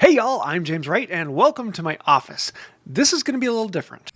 Hey y'all, I'm James Wright and welcome to my office. This is going to be a little different.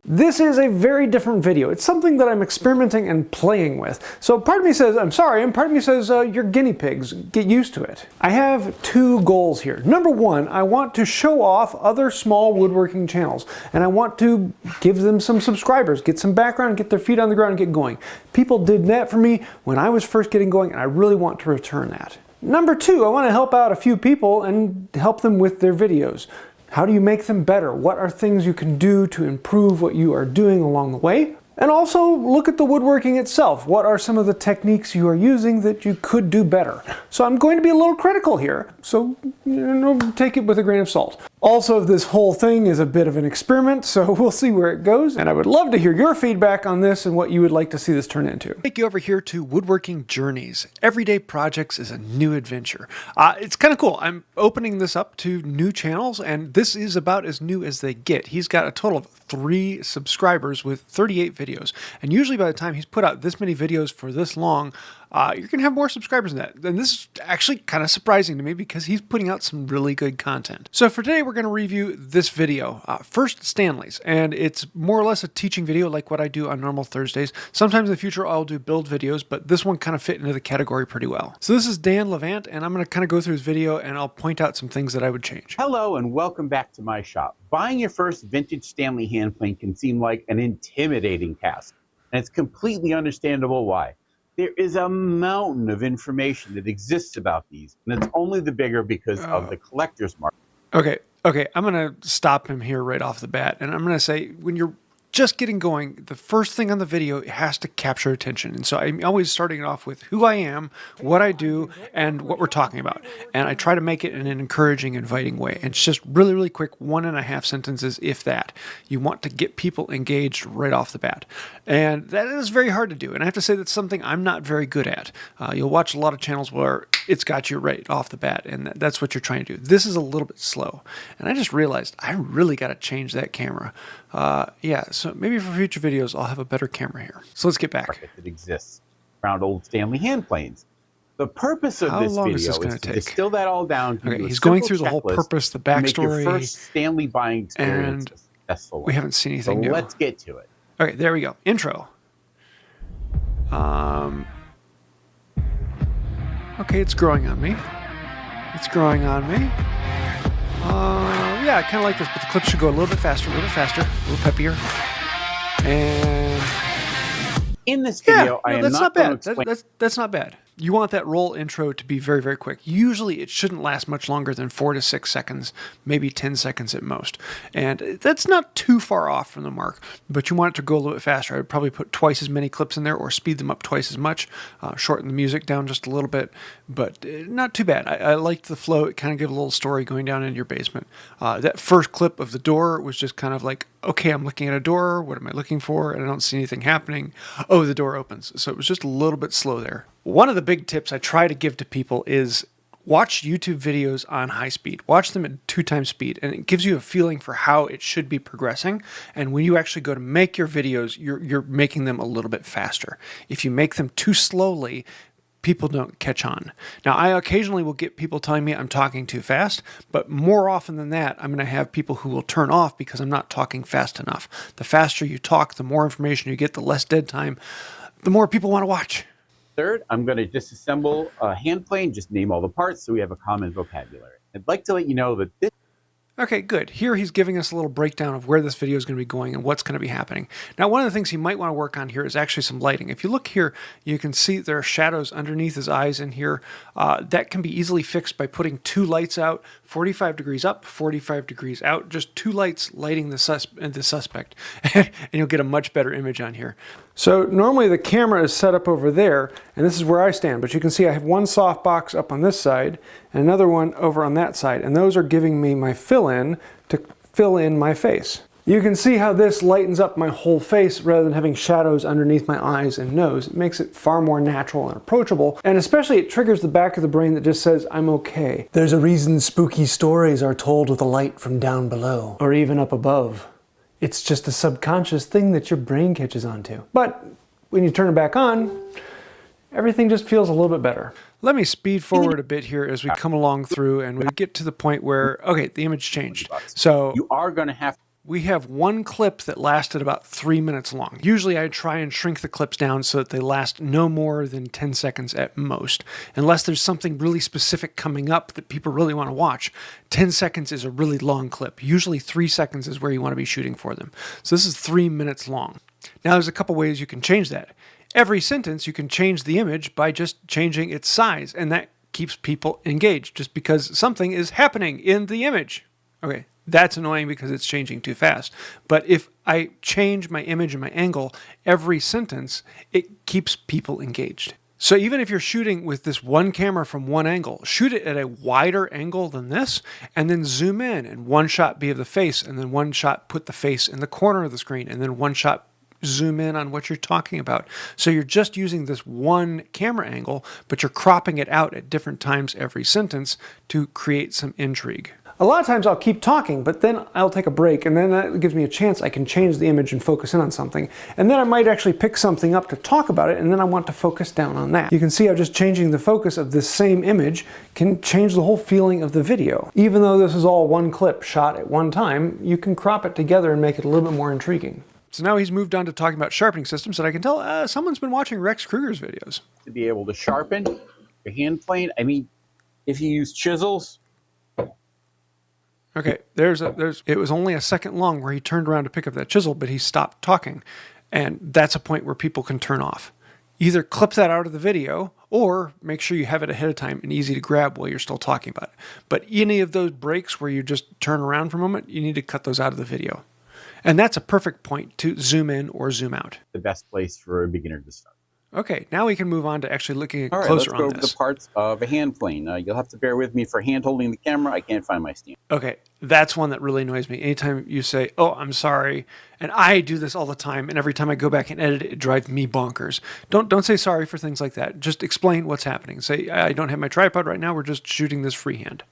This is a very different video. It's something that I'm experimenting and playing with. So part of me says, I'm sorry, and part of me says, you're guinea pigs, get used to it. I have two goals here. Number one, I want to show off other small woodworking channels, and I want to give them some subscribers, get some background, get their feet on the ground and get going. People did that for me when I was first getting going, and I really want to return that. Number two, I want to help out a few people and help them with their videos. How do you make them better? What are things you can do to improve what you are doing along the way? And also look at the woodworking itself. What are some of the techniques you are using that you could do better? So I'm going to be a little critical here, so take it with a grain of salt. Also, this whole thing is a bit of an experiment, so we'll see where it goes. And I would love to hear your feedback on this and what you would like to see this turn into. Take you over here to Woodworking Journeys. Everyday projects is a new adventure. It's kind of cool. I'm opening this up to new channels, and this is about as new as they get. He's got a total of 3 subscribers with 38 videos. And usually by the time he's put out this many videos for this long, you're going to have more subscribers than that. And this is actually kind of surprising to me because he's putting out some really good content. So for today, we're going to review this video. First, Stanley's. And it's more or less a teaching video like what I do on normal Thursdays. Sometimes in the future, I'll do build videos, but this one kind of fit into the category pretty well. So this is Dan Levant, and I'm going to kind of go through his video and I'll point out some things that I would change. Hello and welcome back to my shop. Buying your first vintage Stanley hand plane can seem like an intimidating task, and it's completely understandable why. There is a mountain of information that exists about these, and it's only the bigger because of the collector's market. Okay, I'm going to stop him here right off the bat, and I'm going to say, when you're just getting going, the first thing on the video has to capture attention. And so I'm always starting it off with who I am, what I do, and what we're talking about. And I try to make it in an encouraging, inviting way. And it's just really, really quick, 1.5 sentences, if that. You want to get people engaged right off the bat. And that is very hard to do. And I have to say that's something I'm not very good at. You'll watch a lot of channels where it's got you right off the bat, and that's what you're trying to do. This is a little bit slow. And I just realized I really got to change that camera. So maybe for future videos, I'll have a better camera here. So let's get back. That exists around old Stanley hand planes. The purpose of this video is to distill that all down to he's going through the whole purpose, the backstory, make your first Stanley buying experience a successful one. We haven't seen anything new. Let's get to it. Okay, there we go. Intro. Okay, it's growing on me. It's growing on me. Yeah, I kind of like this, but the clips should go a little bit faster, a little peppier. And in this video, that's not bad. That's not bad. You want that roll intro to be very, very quick. Usually it shouldn't last much longer than 4 to 6 seconds, maybe 10 seconds at most. And that's not too far off from the mark, but you want it to go a little bit faster. I would probably put twice as many clips in there or speed them up twice as much, shorten the music down just a little bit, but not too bad. I liked the flow. It kind of gave a little story going down into your basement. That first clip of the door was just kind of like, okay, I'm looking at a door. What am I looking for? And I don't see anything happening. Oh, the door opens. So it was just a little bit slow there. One of the big tips I try to give to people is watch YouTube videos on high speed. Watch them at 2 times speed, and it gives you a feeling for how it should be progressing. And when you actually go to make your videos, you're making them a little bit faster. If you make them too slowly, people don't catch on. Now, I occasionally will get people telling me I'm talking too fast, but more often than that, I'm going to have people who will turn off because I'm not talking fast enough. The faster you talk, the more information you get, the less dead time, the more people want to watch. Third, I'm going to disassemble a hand plane, just name all the parts so we have a common vocabulary. I'd like to let you know that this... Okay, good. Here he's giving us a little breakdown of where this video is going to be going and what's going to be happening. Now, one of the things he might want to work on here is actually some lighting. If you look here, you can see there are shadows underneath his eyes in here. That can be easily fixed by putting 2 lights out, 45 degrees up, 45 degrees out, just 2 lights lighting the suspect, and you'll get a much better image on here. So normally the camera is set up over there, and this is where I stand, but you can see I have one soft box up on this side and another one over on that side, and those are giving me my fill-in to fill in my face. You can see how this lightens up my whole face rather than having shadows underneath my eyes and nose. It makes it far more natural and approachable, and especially it triggers the back of the brain that just says, I'm okay. There's a reason spooky stories are told with a light from down below, or even up above. It's just a subconscious thing that your brain catches on to. But when you turn it back on, everything just feels a little bit better. Let me speed forward a bit here as we come along through and we get to the point where, okay, the image changed. So you are going to have we have one clip that lasted about 3 minutes long. Usually I try and shrink the clips down so that they last no more than 10 seconds at most. Unless there's something really specific coming up that people really want to watch. 10 seconds is a really long clip. Usually 3 seconds is where you want to be shooting for them. So this is 3 minutes long. Now there's a couple ways you can change that. Every sentence you can change the image by just changing its size, and that keeps people engaged just because something is happening in the image. Okay. That's annoying because it's changing too fast. But if I change my image and my angle every sentence, it keeps people engaged. So even if you're shooting with this one camera from one angle, shoot it at a wider angle than this, and then zoom in, and one shot be of the face, and then one shot put the face in the corner of the screen, and then one shot zoom in on what you're talking about. So you're just using this one camera angle, but you're cropping it out at different times every sentence to create some intrigue. A lot of times I'll keep talking, but then I'll take a break, and then that gives me a chance I can change the image and focus in on something. And then I might actually pick something up to talk about it, and then I want to focus down on that. You can see how just changing the focus of this same image can change the whole feeling of the video. Even though this is all one clip shot at one time, you can crop it together and make it a little bit more intriguing. So now he's moved on to talking about sharpening systems, and I can tell someone's been watching Rex Kruger's videos. to be able to sharpen your hand plane. I mean, if you use chisels. Okay, it was only a second long where he turned around to pick up that chisel, but he stopped talking. And that's a point where people can turn off. Either clip that out of the video or make sure you have it ahead of time and easy to grab while you're still talking about it. But any of those breaks where you just turn around for a moment, you need to cut those out of the video. And that's a perfect point to zoom in or zoom out. The best place for a beginner to start. Okay, now we can move on to actually looking at All right, closer let's go on over this. the parts of a hand plane. You'll have to bear with me for hand holding the camera. I can't find my stand. Okay, that's one that really annoys me. Anytime you say, oh, I'm sorry, and I do this all the time, and every time I go back and edit it, it drives me bonkers. Don't say sorry for things like that. Just explain what's happening. Say, I don't have my tripod right now, we're just shooting this freehand.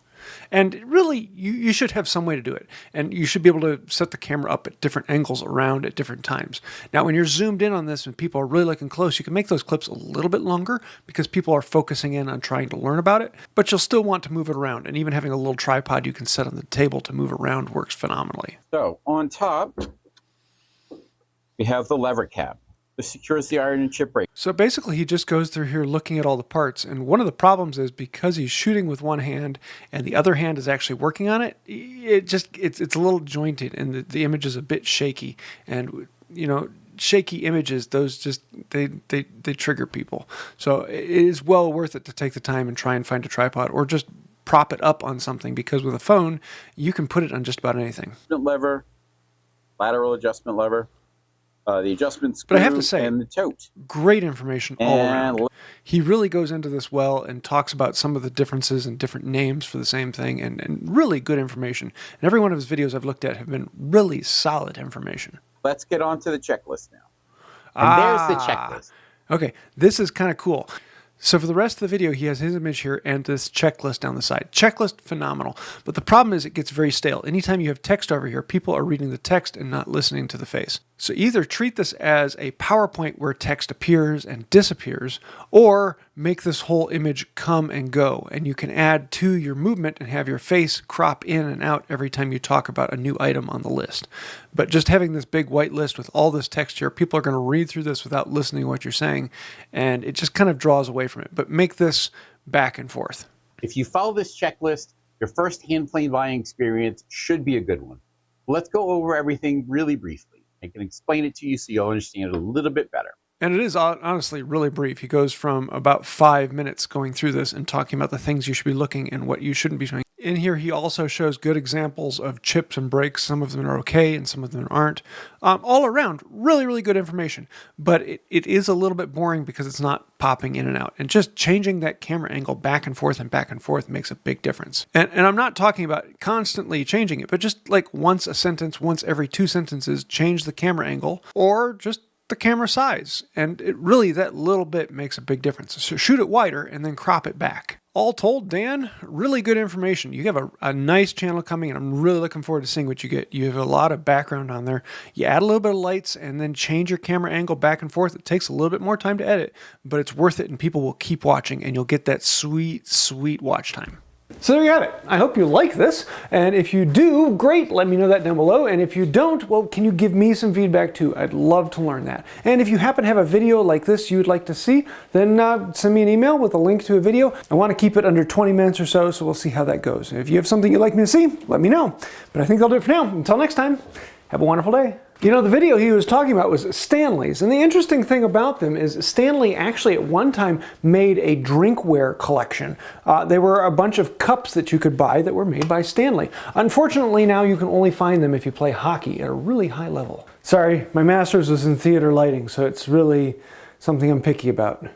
And really, you should have some way to do it. And you should be able to set the camera up at different angles around at different times. Now, when you're zoomed in on this and people are really looking close, you can make those clips a little bit longer because people are focusing in on trying to learn about it. But you'll still want to move it around. And even having a little tripod you can set on the table to move around works phenomenally. So, on top, we have the lever cap. This secures the iron and chip brake. So basically he just goes through here looking at all the parts, and one of the problems is because he's shooting with one hand and the other hand is actually working on it, it's a little jointed and the image is a bit shaky. And you know, shaky images, those just they trigger people. So it is well worth it to take the time and try and find a tripod or just prop it up on something, because with a phone you can put it on just about anything. Lever, lateral adjustment lever. The adjustment screw, but I have to say, and the tote. Great information all around. He really goes into this well and talks about some of the differences and different names for the same thing, and really good information. And every one of his videos I've looked at have been really solid information. Let's get on to the checklist now. And there's the checklist. Okay, this is kind of cool. So for the rest of the video, he has his image here and this checklist down the side. Checklist, phenomenal. But the problem is it gets very stale. Anytime you have text over here, people are reading the text and not listening to the face. So either treat this as a PowerPoint where text appears and disappears, or make this whole image come and go. And you can add to your movement and have your face crop in and out every time you talk about a new item on the list. But just having this big white list with all this text here, people are going to read through this without listening to what you're saying, and it just kind of draws away from it. But make this back and forth. If you follow this checklist, your first hand plane buying experience should be a good one. Let's go over everything really briefly. I can explain it to you so you'll understand it a little bit better. And it is honestly really brief. He goes from about 5 minutes going through this and talking about the things you should be looking and what you shouldn't be doing. In here, he also shows good examples of chips and breaks. Some of them are okay and some of them aren't. All around, really, really good information. But it is a little bit boring because it's not popping in and out. And just changing that camera angle back and forth makes a big difference. And I'm not talking about constantly changing it, but just like once a sentence, once every 2 sentences, change the camera angle or just the camera size. And it really, that little bit makes a big difference. So shoot it wider and then crop it back. All told, Dan, really good information. You have a nice channel coming, and I'm really looking forward to seeing what you get. You have a lot of background on there. You add a little bit of lights and then change your camera angle back and forth. It takes a little bit more time to edit, but it's worth it, and people will keep watching, and you'll get that sweet, sweet watch time. So there you have it. I hope you like this, and if you do, great, let me know that down below, and if you don't, well, can you give me some feedback too? I'd love to learn that. And if you happen to have a video like this you would like to see, then send me an email with a link to a video. I want to keep it under 20 minutes or so, so we'll see how that goes. If you have something you'd like me to see, let me know. But I think that'll do it for now. Until next time, have a wonderful day. You know, the video he was talking about was Stanley's, and the interesting thing about them is Stanley actually at one time made a drinkware collection. They were a bunch of cups that you could buy that were made by Stanley. Unfortunately, now you can only find them if you play hockey at a really high level. Sorry, my master's was in theater lighting, so it's really something I'm picky about.